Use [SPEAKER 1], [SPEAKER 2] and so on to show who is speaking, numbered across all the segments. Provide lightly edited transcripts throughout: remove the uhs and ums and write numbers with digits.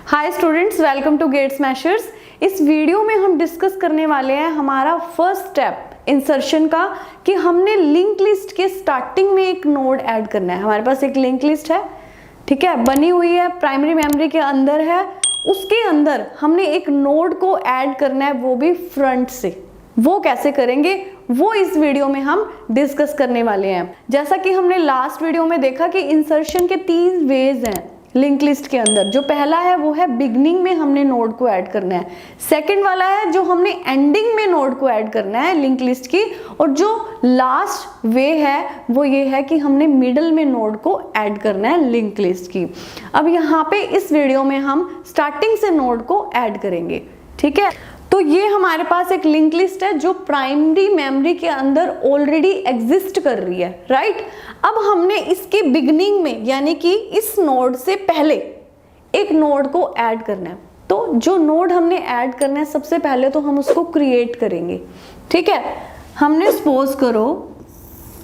[SPEAKER 1] Hi students, welcome to GATE Smashers. इस video में हम डिस्कस करने वाले हैं हमारा फर्स्ट स्टेप इंसर्शन का कि हमने लिंक लिस्ट के स्टार्टिंग में एक नोड ऐड करना है। हमारे पास एक लिंक लिस्ट है, ठीक है, बनी हुई है, प्राइमरी मेमोरी के अंदर है। उसके अंदर हमने एक नोड को ऐड करना है, वो भी फ्रंट से। वो कैसे करेंगे वो इस वीडियो में हम डिस्कस करने वाले हैं। जैसा कि हमने लास्ट वीडियो में देखा कि इंसर्शन के 3 वेज हैं लिंक लिस्ट के अंदर। जो पहला है वो है बिगनिंग में हमने नोड को ऐड करना है, सेकंड वाला है जो हमने एंडिंग में नोड को ऐड करना है लिंक लिस्ट की, और जो लास्ट वे है वो ये है कि हमने मिडल में नोड को ऐड करना है लिंक लिस्ट की। अब यहाँ पे इस वीडियो में हम स्टार्टिंग से नोड को ऐड करेंगे, ठीक है। तो ये हमारे पास एक लिंक लिस्ट है जो प्राइमरी मेमोरी के अंदर ऑलरेडी एग्जिस्ट कर रही है, राइट। अब हमने इसके बिगनिंग में यानी कि इस नोड से पहले एक नोड को ऐड करना है। तो जो नोड हमने ऐड करना है सबसे पहले तो हम उसको क्रिएट करेंगे, ठीक है। हमने सपोज करो,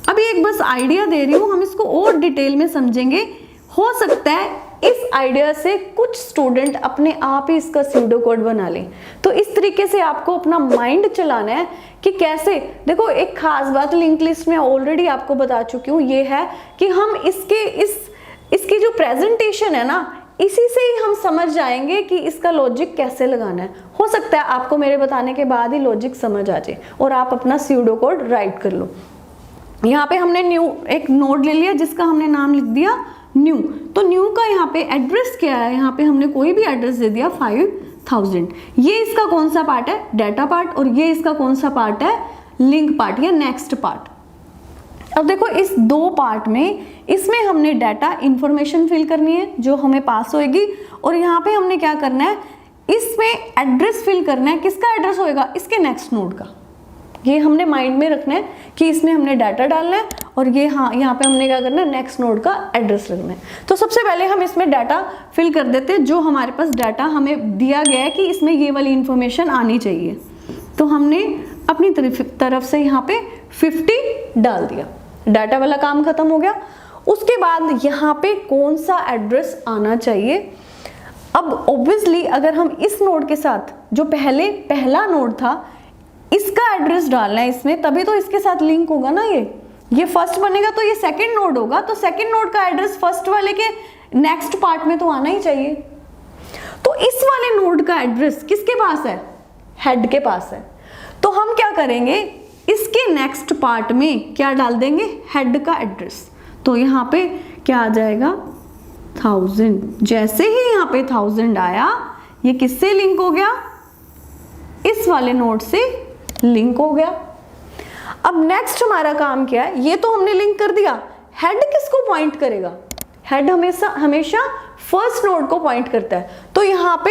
[SPEAKER 1] अभी एक बस आइडिया दे रही हूँ, हम इसको और डिटेल में समझेंगे। हो सकता है इस आइडिया से कुछ स्टूडेंट अपने आप ही इसका स्यूडो कोड बना लें। तो इस तरीके से आपको अपना माइंड चलाना है कि कैसे। देखो, एक खास बात लिंक लिस्ट में ऑलरेडी आपको बता चुकी हूँ, ये है कि हम इसकी जो प्रेजेंटेशन है ना, इसी से ही हम समझ जाएंगे कि इसका लॉजिक कैसे लगाना है। हो सकता है आपको मेरे बताने के बाद ही लॉजिक समझ आ जाए और आप अपना स्यूडो कोड राइट कर लो। यहाँ पे हमने न्यू एक नोड ले लिया जिसका हमने नाम लिख दिया न्यू। तो न्यू का यहाँ पे एड्रेस क्या है, यहाँ पे हमने कोई भी एड्रेस दे दिया 5000। ये इसका कौन सा पार्ट है, डाटा पार्ट, और ये इसका कौन सा पार्ट है, लिंक पार्ट या नेक्स्ट पार्ट। अब देखो, इस 2 पार्ट में इसमें हमने डाटा इंफॉर्मेशन फिल करनी है जो हमें पास होएगी, और यहाँ पे हमने क्या करना है, इसमें एड्रेस फिल करना है। किसका एड्रेस होएगा, इसके नेक्स्ट नोड का। ये हमने माइंड में रखना है कि इसमें हमने डाटा डालना है, और ये यहाँ पे हमने क्या करना है, नेक्स्ट नोड का एड्रेस लिखना है। तो सबसे पहले हम इसमें डाटा फिल कर देते हैं। जो हमारे पास डाटा हमें दिया गया है कि इसमें ये वाली इंफॉर्मेशन आनी चाहिए, तो हमने अपनी तरफ से यहाँ पे 50 डाल दिया। डाटा वाला काम खत्म हो गया। उसके बाद यहाँ पे कौन सा एड्रेस आना चाहिए। अब ऑब्वियसली अगर हम इस नोड के साथ जो पहला नोड था इसका एड्रेस डालना है इसमें, तभी तो इसके साथ लिंक होगा ना। ये फर्स्ट बनेगा तो ये सेकंड नोड होगा, तो सेकंड नोड का एड्रेस फर्स्ट वाले के नेक्स्ट पार्ट में तो आना ही चाहिए। तो इस वाले नोड का एड्रेस किसके पास है, हेड के पास है। तो हम क्या करेंगे, इसके नेक्स्ट पार्ट में क्या डाल देंगे, हेड का एड्रेस। तो यहाँ पे क्या आ जाएगा, 1000। जैसे ही यहाँ पे 1000 आया, ये किससे लिंक हो गया, इस वाले नोड से लिंक हो गया। अब नेक्स्ट हमारा काम क्या है, ये तो हमने लिंक कर दिया। हेड किसको पॉइंट करेगा, हेड हमेशा फर्स्ट नोड को पॉइंट करता है। तो यहाँ पे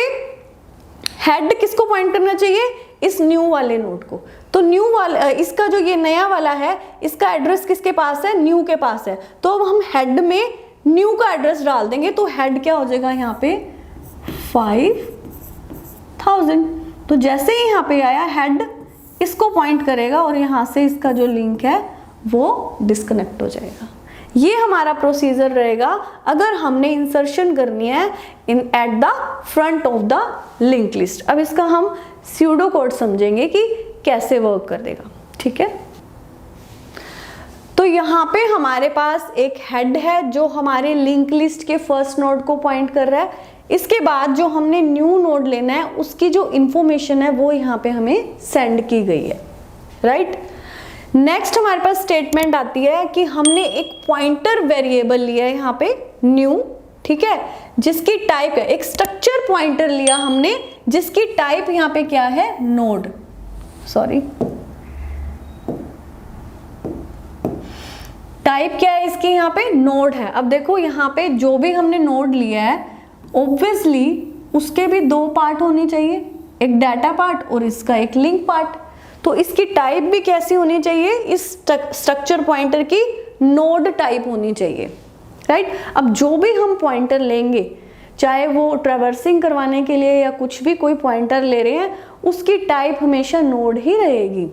[SPEAKER 1] हेड किसको पॉइंट करना चाहिए, इस न्यू वाले नोड को। तो न्यू वाला, इसका जो ये नया वाला है, इसका एड्रेस किसके पास है, न्यू के पास है। तो अब हम हेड में न्यू का एड्रेस डाल देंगे, तो हेड क्या हो जाएगा यहाँ पे 5000। तो जैसे ही यहाँ पे आया, हेड इसको पॉइंट करेगा और यहाँ से इसका जो लिंक है वो डिस्कनेक्ट हो जाएगा। ये हमारा प्रोसीजर रहेगा अगर हमने इंसर्शन करनी है at the front of the link list. अब इसका हम स्यूडो कोड समझेंगे कि कैसे वर्क कर देगा, ठीक है। तो यहाँ पे हमारे पास एक हेड है जो हमारे लिंक लिस्ट के फर्स्ट नोड को पॉइंट कर रहा है। इसके बाद जो हमने न्यू नोड लेना है उसकी जो इंफॉर्मेशन है वो यहाँ पे हमें सेंड की गई है, राइट। नेक्स्ट हमारे पास स्टेटमेंट आती है कि हमने एक पॉइंटर वेरिएबल लिया है यहाँ पे न्यू, ठीक है, जिसकी टाइप है, एक स्ट्रक्चर पॉइंटर लिया हमने जिसकी टाइप यहाँ पे क्या है, नोड। सॉरी, टाइप क्या है इसकी, यहाँ पे नोड है। अब देखो यहाँ पे जो भी हमने नोड लिया है ऑब्वियसली उसके भी 2 पार्ट होने चाहिए, एक डाटा पार्ट और इसका एक लिंक पार्ट। तो इसकी टाइप भी कैसी होनी चाहिए, इस स्ट्रक्चर पॉइंटर की नोड टाइप होनी चाहिए, राइट। अब जो भी हम पॉइंटर लेंगे, चाहे वो ट्रैवर्सिंग करवाने के लिए या कुछ भी कोई पॉइंटर ले रहे हैं, उसकी टाइप हमेशा नोड ही रहेगी।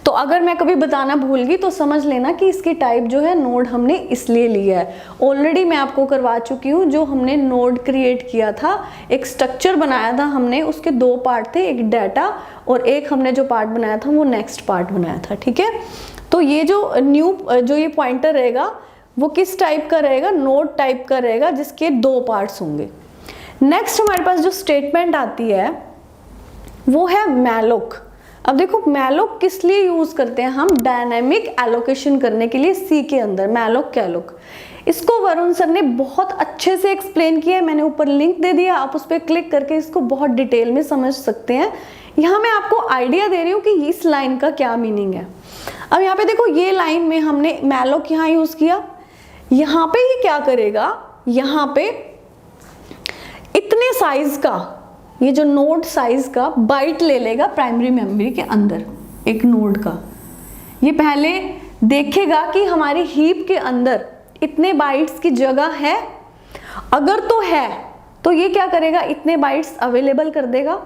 [SPEAKER 1] तो अगर मैं कभी बताना भूल गई तो समझ लेना कि इसकी टाइप जो है नोड हमने इसलिए लिया है। ऑलरेडी मैं आपको करवा चुकी हूँ, जो हमने नोड क्रिएट किया था, एक स्ट्रक्चर बनाया था हमने, उसके दो पार्ट थे, एक डाटा और एक हमने जो पार्ट बनाया था वो नेक्स्ट पार्ट बनाया था। ठीक है, तो ये जो ये पॉइंटर रहेगा वो किस टाइप का रहेगा, नोड टाइप का रहेगा, जिसके दो पार्ट्स होंगे। नेक्स्ट हमारे पास जो स्टेटमेंट आती है वो है मैलोक। अब देखो मैलोक किस लिए यूज करते हैं हम, डायनेमिक एलोकेशन करने के लिए सी के अंदर, मैलोक कैलोक। इसको वरुण सर ने बहुत अच्छे से एक्सप्लेन किया है, मैंने ऊपर लिंक दे दिया, आप उस पर क्लिक करके इसको बहुत डिटेल में समझ सकते हैं। यहाँ मैं आपको आइडिया दे रही हूँ कि इस लाइन का क्या मीनिंग है। अब यहाँ पे देखो ये लाइन में हमने मैलोक यहाँ यूज किया, यहाँ पे ये क्या करेगा, यहाँ पे इतने साइज का, ये जो नोड साइज का बाइट ले लेगा प्राइमरी मेमोरी के अंदर एक नोड का। ये पहले देखेगा कि हमारी हीप के अंदर इतने बाइट्स की जगह है, अगर तो है तो ये क्या करेगा, इतने बाइट्स अवेलेबल कर देगा,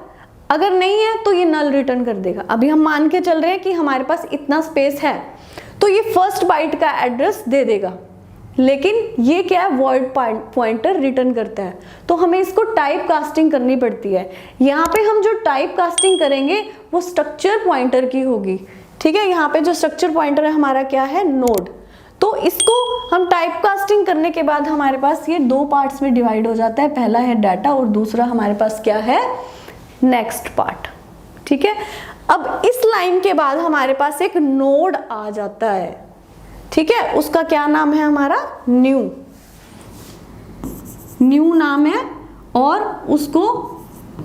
[SPEAKER 1] अगर नहीं है तो ये नल रिटर्न कर देगा। अभी हम मान के चल रहे हैं कि हमारे पास इतना स्पेस है, तो ये फर्स्ट बाइट का एड्रेस दे देगा, लेकिन ये क्या है, वॉइड पॉइंटर रिटर्न करता है। तो हमें इसको टाइप कास्टिंग करनी पड़ती है। यहाँ पे हम जो टाइप कास्टिंग करेंगे वो स्ट्रक्चर पॉइंटर की होगी। ठीक है, यहाँ पे जो स्ट्रक्चर पॉइंटर है हमारा क्या है, नोड। तो इसको हम टाइप कास्टिंग करने के बाद हमारे पास ये दो पार्ट्स में डिवाइड हो जाता है, पहला है डाटा और दूसरा हमारे पास क्या है, नेक्स्ट पार्ट। ठीक है, अब इस लाइन के बाद हमारे पास एक नोड आ जाता है। ठीक है, उसका क्या नाम है, हमारा न्यू नाम है, और उसको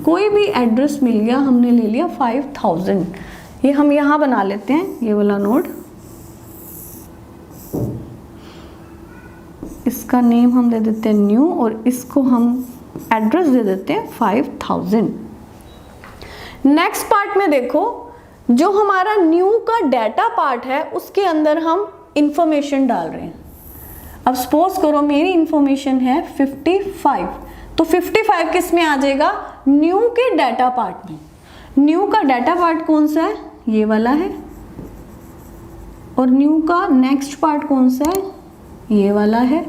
[SPEAKER 1] कोई भी एड्रेस मिल गया, हमने ले लिया 5000। ये हम यहां बना लेते हैं, ये वाला नोड, इसका नेम हम दे देते हैं न्यू और इसको हम एड्रेस दे देते हैं 5000। नेक्स्ट पार्ट में देखो, जो हमारा न्यू का डाटा पार्ट है उसके अंदर हम इंफॉर्मेशन डाल रहे हैं। अब सपोज करो मेरी इंफॉर्मेशन है 55, तो 55 किस में आ जाएगा, न्यू के डाटा पार्ट में। न्यू का डाटा पार्ट कौन सा है, ये वाला है, और न्यू का नेक्स्ट पार्ट कौन सा है, ये वाला है।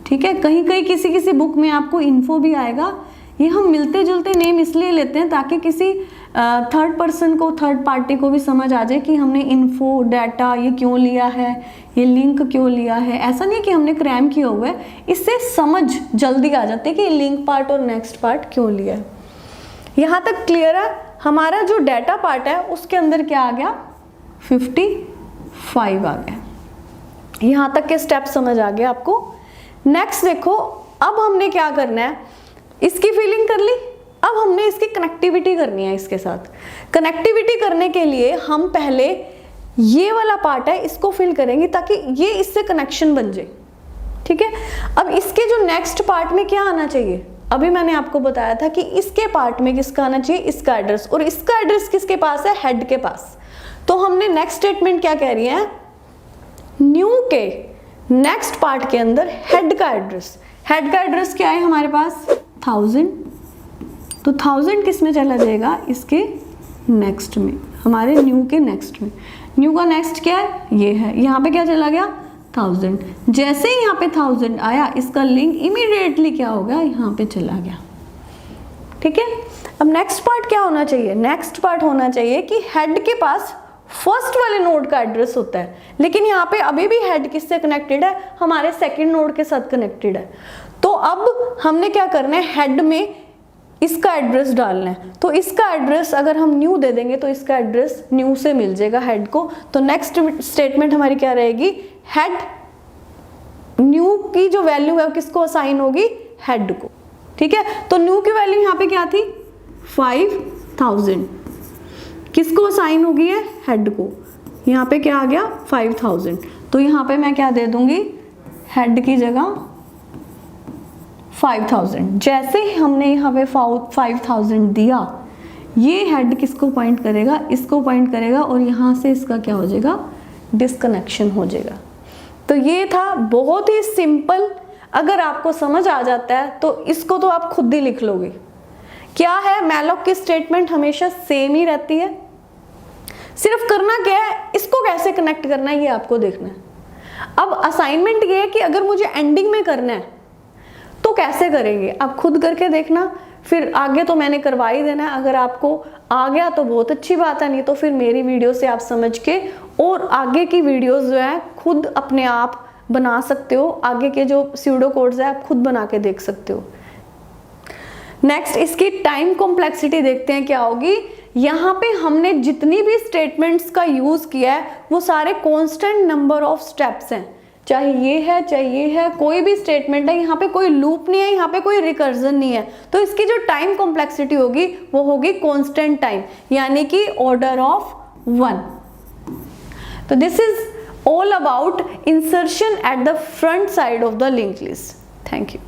[SPEAKER 1] ठीक है, कहीं कहीं किसी किसी बुक में आपको इन्फो भी आएगा। ये हम मिलते जुलते नेम इसलिए लेते हैं ताकि किसी थर्ड पर्सन को, थर्ड पार्टी को भी समझ आ जाए कि हमने इन्फो, डाटा ये क्यों लिया है, ये लिंक क्यों लिया है। ऐसा नहीं कि हमने क्रैम किया हुआ है, इससे समझ जल्दी आ जाती है कि लिंक पार्ट और नेक्स्ट पार्ट क्यों लिया है। यहाँ तक क्लियर है। हमारा जो डाटा पार्ट है उसके अंदर क्या आ गया, 55 आ गया। यहाँ तक के स्टेप समझ आ गया आपको। नेक्स्ट देखो, अब हमने क्या करना है, इसकी फिलिंग कर ली, अब हमने इसकी कनेक्टिविटी करनी है इसके साथ। कनेक्टिविटी करने के लिए हम पहले ये वाला पार्ट है इसको फिल करेंगे ताकि ये इससे कनेक्शन बन जाए। ठीक है, अब इसके जो नेक्स्ट पार्ट में क्या आना चाहिए, अभी मैंने आपको बताया था कि इसके पार्ट में किसका आना चाहिए, इसका एड्रेस, और इसका एड्रेस किसके पास है, हेड के पास। तो हमने नेक्स्ट स्टेटमेंट क्या कह रही है, न्यू के नेक्स्ट पार्ट के अंदर हेड का एड्रेस। हेड का एड्रेस क्या है हमारे पास, 1000, तो 1000 किस में चला जाएगा, इसके नेक्स्ट में, हमारे न्यू के नेक्स्ट में। न्यू का नेक्स्ट क्या है, ये है, यहाँ पे क्या चला गया, 1000। जैसे ही यहाँ पे 1000 आया, इसका लिंक इमीडिएटली क्या हो गया, यहाँ पे चला गया। ठीक है, अब नेक्स्ट पार्ट क्या होना चाहिए, नेक्स्ट पार्ट होना चाहिए कि हेड के पास फर्स्ट वाले नोड का एड्रेस होता है, लेकिन यहाँ पे अभी भी हेड किससे कनेक्टेड है, हमारे सेकंड नोड के साथ कनेक्टेड है। तो अब हमने क्या करना है, हेड में इसका एड्रेस डालना है। तो इसका एड्रेस अगर हम न्यू दे देंगे तो इसका एड्रेस न्यू से मिल जाएगा हेड को। तो नेक्स्ट स्टेटमेंट हमारी क्या रहेगी, हेड, न्यू की जो वैल्यू है किसको असाइन होगी, हेड को। ठीक है, तो न्यू की वैल्यू यहाँ पे क्या थी, 5000, किसको असाइन होगी है, हेड को। यहाँ पे क्या आ गया, 5000। तो यहाँ पे मैं क्या दे दूंगी, हेड की जगह 5000। जैसे ही हमने यहाँ पे 5000 दिया, ये हेड किसको पॉइंट करेगा, इसको पॉइंट करेगा, और यहाँ से इसका क्या हो जाएगा, डिस्कनेक्शन हो जाएगा। तो ये था बहुत ही सिंपल। अगर आपको समझ आ जाता है तो इसको तो आप खुद ही लिख लोगे। क्या है, मैलोक की स्टेटमेंट हमेशा सेम ही रहती है। सिर्फ करना क्या है, इसको कैसे कनेक्ट करना है ये आपको देखना है। अब असाइनमेंट ये है कि अगर मुझे एंडिंग में करना है तो कैसे करेंगे, आप खुद करके देखना, फिर आगे तो मैंने करवा ही देना है। अगर आपको आ गया तो बहुत अच्छी बात है, नहीं तो फिर मेरी वीडियो से आप समझ के और आगे की वीडियोस जो है खुद अपने आप बना सकते हो। आगे के जो स्यूडो कोड्स है आप खुद बना के देख सकते हो। नेक्स्ट इसकी टाइम कॉम्प्लेक्सिटी देखते हैं क्या होगी। यहाँ पे हमने जितनी भी स्टेटमेंट्स का यूज किया है वो सारे कांस्टेंट नंबर ऑफ स्टेप्स हैं, चाहे ये है चाहे ये है, कोई भी स्टेटमेंट है, यहाँ पे कोई लूप नहीं है, यहाँ पे कोई रिकर्जन नहीं है, तो इसकी जो टाइम कॉम्प्लेक्सिटी होगी वो होगी कांस्टेंट टाइम, यानी कि ऑर्डर ऑफ 1। तो this is all about insertion at the front side of the linked list. Thank you.